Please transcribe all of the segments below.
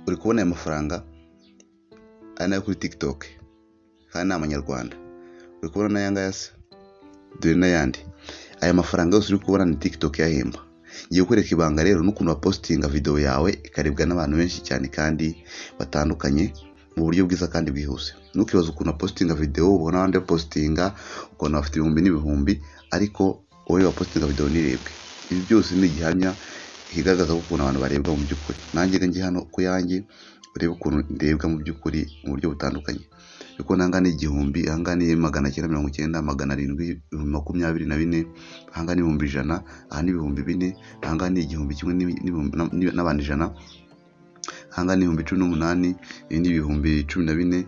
uri kubona aya mafaranga ari nayo kuri TikTok kandi ni amanyarwanda. Uri kubona n'aya ngaya se, dore n'ayandi. Aya mafaranga yose uri kubona ni TikTok yahemba. Ngiye kukwereka ibanga rero n'ukuntu wapostinga video yawe ikarebwa n'abantu benshi cyane kandi batandukanye mu buryo bwiza kandi bwihuse. Nukibaza ukuntu wapostinga video ubona abandi postinga ukuntu bafite ibihumbi n'ibihumbi, ariko wowe wapostinga video nirebwe. Ibi byose ni igihamya kigaragaza ukuntu abantu barebwa mu by'ukuri. Nanjye ngi hano ku yanjye urebe ukuntu ndebwa mu by'ukuri mu buryo butandukanye. Yuko nanga ni igihumbi, anga ni 990, 724, anga ni 100, aha ni 4,000, anga ni igihumbi kimwe n'abantu 100, anga ni 18, ibindi 14,000.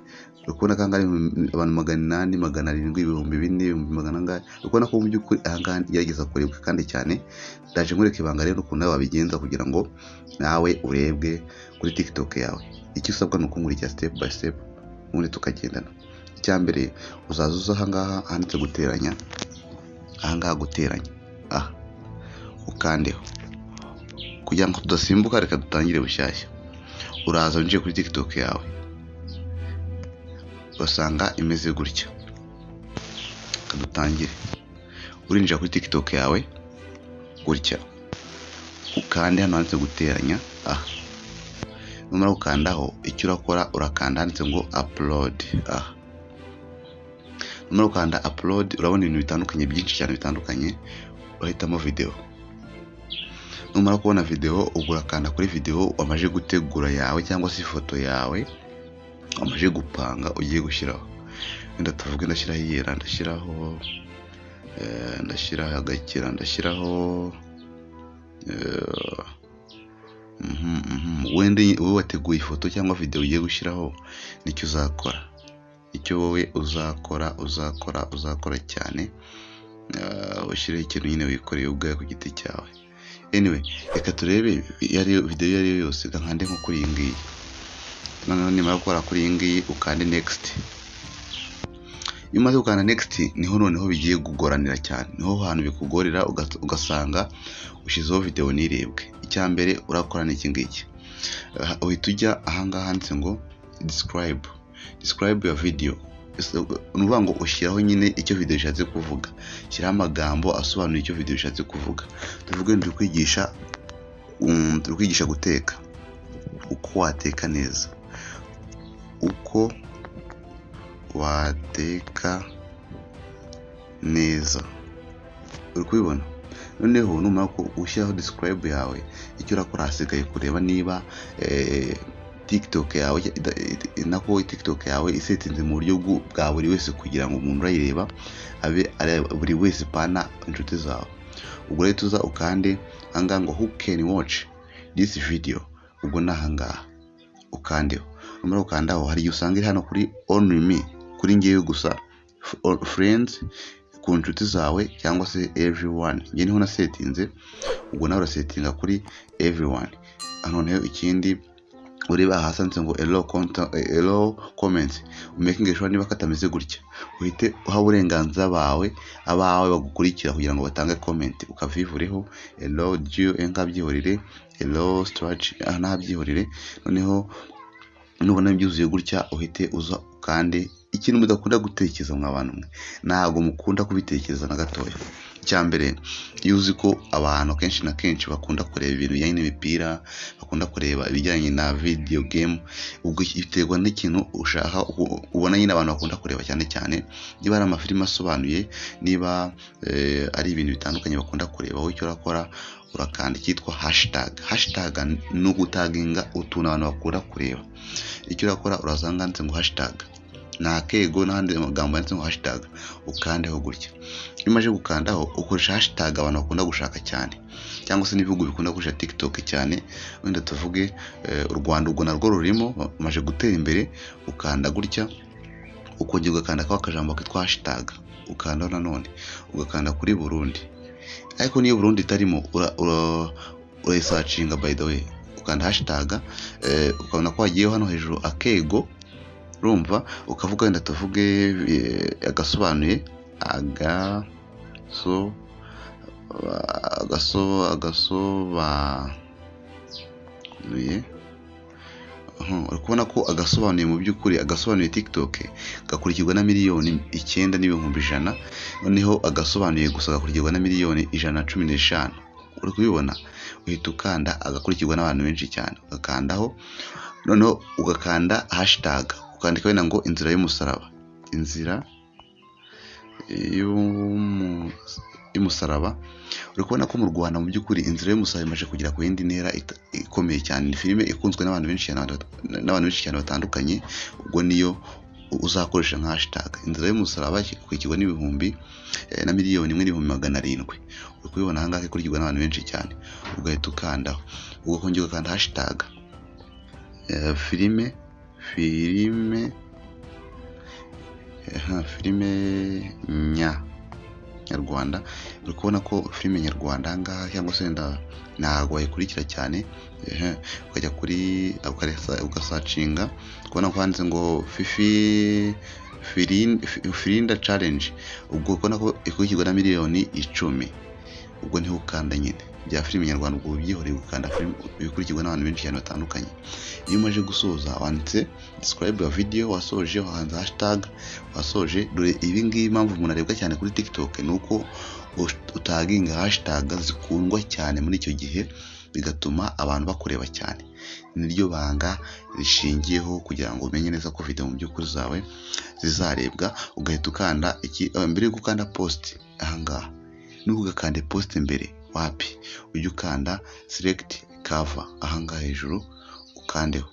Ukubona kanga ari abantu 800, 700, 4,000, 400. Ukubona ko mu by'ukuri anga yageza kurebwa kandi cyane. Ndaje nkureka ibanga rero ukuntu wabigenza kugira ngo nawe urebwe kuri TikTok yawe. Icyo usabwa ni ukunkurikira step by step ubundi tukagendana. Icyambere uzazuza aha ngaha handitse guteranya, aha ngaha guteranya, ukandeho kugira ngo tudasimbuka. Reka dutangire bushyashya. Uraza winjiye kuri TikTok yawe, basanga imeze gutya. Kadutangire. Urinjira kuri TikTok yawe gutya, ukande hano handitse guteranya. Numara ukandaho, icyo urakora urakanda handitse ngo upload. Numara ukanda upload, urabona ibintu bitandukanye byinshi cyane bitandukanye. Urahitamo video. Numara kubona video, ugurakanda kuri video wamaje gutegura yawe cyangwa se ifoto yawe wamaje gupanga ugiye gushyiraho. Wenda tuvuge ndashyiraho iyera, ndashyiraho agakira, ndashyiraho wende wowe wateguye ifoto cyangwa video ugiye gushyiraho nicyo uzakora. Icyo wowe uzakora cyane, ushyire ikintu nyine wikoreye ubwawe ku giti cyawe. Anyway, reka turebe video iyo ari yo yose. Nkande nko kuri iyi ngiyi. Noneho nimara gukora kuri iyi ngiyi ukande next. Iyo umaze gukanda next niho noneho bigiye kugoranira cyane. Niho hantu bikugorera ugasanga ushizeho video nirebwe. Icyambere urakora n'iki ngiki. Uhita ujya aha ngaha handitse ngo describe your video. Nuvuga ngo ushyiraho nyine icyo video ishatse kuvuga. Shyiraho amagambo asobanura icyo video ishatse kuvuga. Tuvuge ndi kwigisha guteka. Uko wateka neza. Uko wateka neza. Uri kubibona? Noneho numara ko ushyiraho describe yawe, icyo urakora hasigaye kureba niba TikTok yawe nako TikTok yawe isetinze mu buryo bwa buri wese kugira ngo umuntu urayireba abe buri wese pana inshuti zawe. Ubwo rero tuza ukande anga ngo who can watch this video. Ubwo nahangaha ukandeho. Numara ukandaho hari usanga iri hano kuri only me, kuri ngewe gusa, friends, ku nshuti zawe cyangwa se everyone. Nge niho na setinze. Ubwo nawe urasetinga kuri everyone. Noneho ikindi ureba hasanditse ngo hello comments. Making sure niba katameze gutya uhite uha uburenganzira abawe bagukurikira kugira ngo batange comment. Ukavivureho hello Gio enkabyihorire, hello stretch nabyihorire. Noneho nubona byuzuye gutya uhite uza kandi ikintu mudakunda gutekereza mw'abantu mwe, ntago mukunda kubitekereza na gatoya. Cyambere iyo uzi ko abantu kenshi na kenshi bakunda kureba ibintu bijyanye n'imipira, bakunda kureba ibijyanye na video game, ubwo iterwa n'ikintu ushaka ubona nyine abantu bakunda kureba cyane cyane. Niba ari amafilime asobanuye, niba ari ibintu bitandukanye bakunda kureba, wowe icyo urakora urakanda cyitwa hashtag no gutaginga utuntu abantu bakunda kureba. Icyo urakora urazanga ndetse ngo hashtag na kego n'ahandi magambo yanditse ngo hashtag ukandeho gutya. Iyo umaze gukandaho ukoresha hashtag abantu bakunda gushaka cyane cyangwa se n'ibihugu bikunda gushaka TikTok cyane. Wenda tuvuge u Rwanda ubwo narwo rurimo umaze gutera imbere. Ukanda gutya ukongera ugakanda kwa akajambo kitwa hashtag, ukanda nanone ugakanda kuri Burundi. Ariko niyo Burundi itarimo urayisearchinga by the way, ukanda hashtag ukabona ko wagiyeho hano hejuru akego, urumva ukavuga wenda tuvuge agasobanuye agasobanuye uri kubona ko agasobanuye mu by'ukuri agasobanuye TikTok gakurikirwa na miliyoni 9,100,000, noneho agasobanuye gusa gakurikirwa na miliyoni 115. uri kubibona, uhita ukanda agakurikirwa n'abantu benshi cyane, ugakandaho noneho ugakanda hashtag, ukandika wenda ngo inzira y'umusaraba, inzira y'umusaraba. uri kubona ko mu Rwanda mu by'ukuri inzira y'umusaraba imaze kugera ku yindi ntera ikomeye cyane. Ni filime ikunzwe n'abantu benshi cyane batandukanye, ubwo niyo uzakoresha nka hashtag. Inzira y'umusaraba ikurikirwa n'ibihumbi na miliyoni 1,700,000. uri kubibona aha ngaha ikurikirwa n'abantu benshi cyane, ugahita ukandaho, ugakongera ugakanda hashtag filime nyarwanda. uri kubona ko filime nyarwanda aha ngaha cyangwa se ntabwo wayikurikira cyane, ukajya kuri ugasacinga, kubona ko handitse ngo Firinda challenge, ubwo ubona ko ikurikirwa na miliyoni 10. ubwo niho ukanda nyine bya filime nyarwanda, ubwo byihoreye gukanda filime ibikurikirwa n'abantu benshi cyane batandukanye. Iyo umaze gusoza wanditse describe your video, wasoje wahanze hashtag, wasoje. Dore ibi ngibi impamvu umuntu arebwa cyane kuri TikTok ni uko utaginga hashtag zikundwa cyane muri icyo gihe, bigatuma abantu bakureba cyane. Niryo banga rishingiyeho kugira ngo umenye neza ko video mu by'ukuri zawe zizarebwa. Ugahita ukanda mbere yo gukanda post aha ngaha, nuko ugakanda post mbere wapi, ujye ukanda select cover aha ngaha hejuru ukandeho.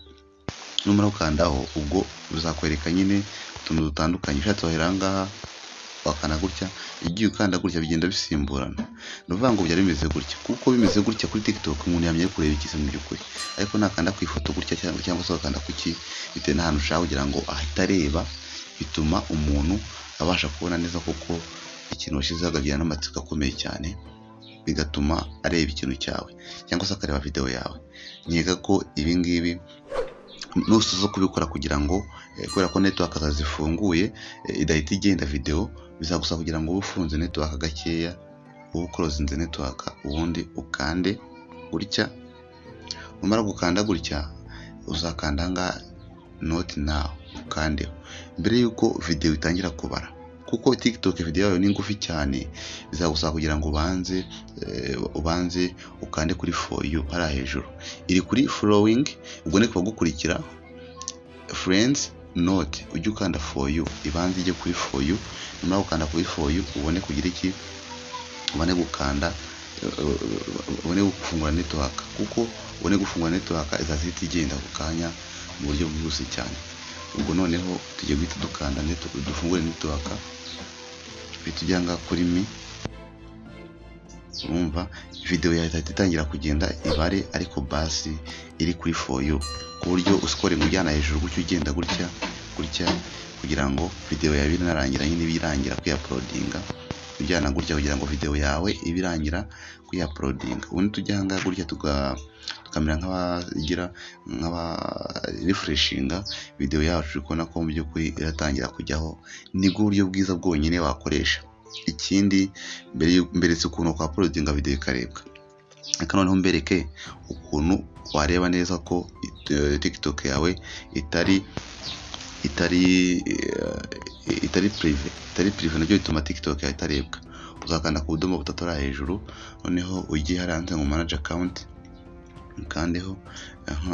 Numara ukandaho ubwo bizakwereka nyine utuntu dutandukanye. Ushatse wahera aha ngaha wakanda gutya, igiye ukanda gutya bigenda bisimburana. Nuvuga ngo byari bimeze gutya, kuko bimeze gutya kuri TikTok umuntu yamye kureba ikise mu by'ukuri, ariko nakanda ku ifoto gutya cyangwa se wakanda kuki bitewe n'ahantu ushaka kugira ngo ahita areba, bituma umuntu abasha kubona neza koko ikintu washyizeho, akagira n'amatsiko akomeye cyane, bigatuma areba ikintu cyawe cyangwa se akareba video yawe. Nkeka ko ibi ngibi nusoza kubikora kugira ngo kubera ko network zifunguye idahita igenda video, bizagusaba kugira ngo ufunze network gakeya, close network, ubundi ukande gutya. Numara gukanda gutya uzakanda nga not now, ukandeho mbere yuko video itangira kubara, kuko TikTok video yayo ni ngufi cyane. Bizagusaba kugira ngo ubanze ukande kuri for you para hejuru, iri kuri following, ubwo ne kubagukurikira friends note, ujye ukanda for you, ibanze ijye kuri for you. Numara gukanda kuri for you ubone kugira iki, ubone gukanda ubone gufungura network, kuko ubone gufungura network izahita igenda ku kanya mu buryo bwihuse cyane. Ubwo noneho tujye guhita dukanda dufungure network, bitujyanga kuri mi, urumva video yahita itangira kugenda ibare, ariko basi iri kuri for you, ku buryo uscoring ujyana hejuru gutyo ugenda gutya kugira ngo video yawe inarangira nyine birangira kuyaploadinga, ujyana gutya kugira ngo video yawe ibirangira kuyaploadinga. Ubundi tujyanga gutya tukamera nk'aba refreshinga video yacu, ukona ko mu by'ukuri iratangira kujyaho. Nibwo buryo bwiza bwonyine wakoresha. Ikindi mbere ukuntu kwa uploadinga video ikarebwa, reka noneho mbereke ukuntu wareba neza ko TikTok yawe itari prive, nabyo bituma TikTok yawe itarebwa. Uzakanda ku budomo butatu ari hejuru, noneho ugiye haranze ngo manage account, ukandeho.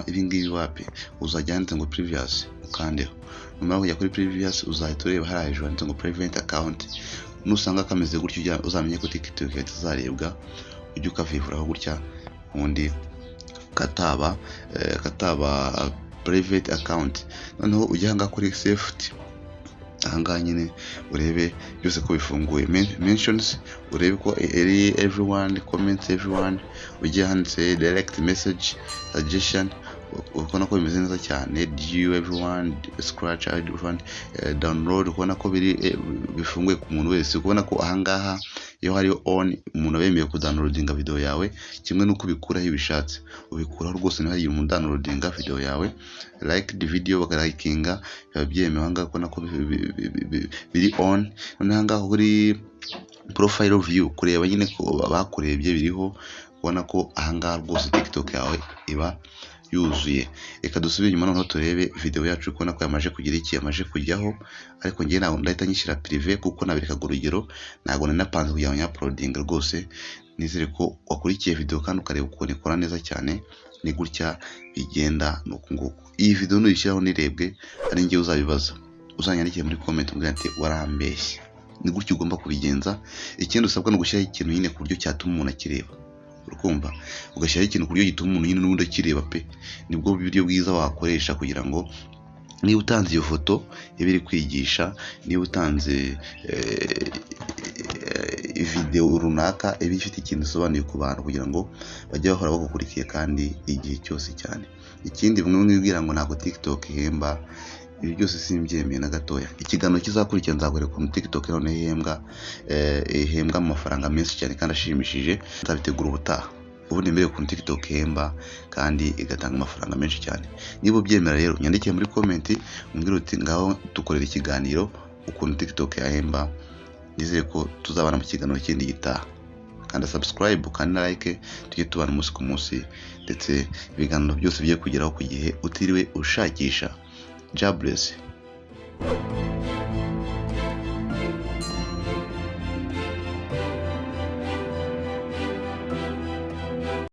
Ibi ngibi wapi, uzajya handitse ngo previous, ukandeho. Numara kujya kuri previous uzahita ureba hari hejuru handitse ngo private account. Nusanga kameze gutyo uzamenye ko TikTok yawe itazarebwa, ujye ukavivuraho gutya, ubundi kataba private account. Noneho ujya hanga kuri safety, ahangaha nyine urebe byose ko bifunguye, mentions urebe ko everyone, comments everyone, ujye handitse direct message, suggestion, ukona ko bimeze neza cyane, you everyone, scratch everyone, download, ukona ko bifunguye ku muntu wese. Ukubona ko ahangaha iyo hari on, umuntu abemeye ku downloadinga video yawe, kimwe nuko ubikuraho ibishatse, ubikuraho rwose. Niho hari umuntu downloadinga video yawe, like the video bakalikinga, biba byemewe. Ahangaha ukona ko biri on. Noneho ahangaha kuri profile view kureba nyine ko bakurebye biriho, ubona ko ahangaha rwose TikTok yawe iba yuzuye. Reka dusubire inyuma noneho turebe video yacu uko nako yamaje kugira iki yamaje kujyaho, ariko ngiye ntabwo ndahita nyishyira privé kuko naberekaga urugero, ntabwo nari napanze kugira ngo nya-uploading rwose. Nizere ko wakurikiye video kandi ukareba ukuntu ikora neza cyane. Ni gutya bigenda nuko nguko. Iyi video nuyishyiraho nirebwe ari ngiye uzabibaza, uzanyandikiye muri comment umbwira ati warambeshye. Ni gutya ugomba kubigenza. Ikindi usabwa no gushyiraho ikintu nyine ku buryo cyatuma umuntu akireba, urukumva, ugashyiraho ikintu ku buryo gituma umuntu nyine n'ubundi akireba pe. Nibwo buryo bwiza wakoresha kugira ngo niba utanze iyo foto iba iri kwigisha, niba utanze video runaka iba ifite ikintu isobanuye ku bantu kugira ngo bajye bahora bagukurikiye kandi igihe cyose cyane. Ikindi bimwe mwibwira ngo ntabwo TikTok ihemba, ibi byose simbyemeye na gatoya. Ikiganiro kizakurikira nzakwereka ukuntu TikTok none ihembwa mu mafaranga menshi cyane kandi ashimishije, nzabitegura ubutaha. Ubundi mbere ukuntu TikTok ihemba kandi igatanga amafaranga menshi cyane. Niba ubyemera rero nyandikiye muri comment umbwire uti ngaho dukorera ikiganiro ukuntu TikTok yahemba. Nizere ko tuzabana mu kiganiro kindi gitaha. Kanda subscribe kandi like, tujye tubana umunsi ku munsi, ndetse ibiganiro byose bigiye kugeraho ku gihe utiriwe ushakisha. God bless.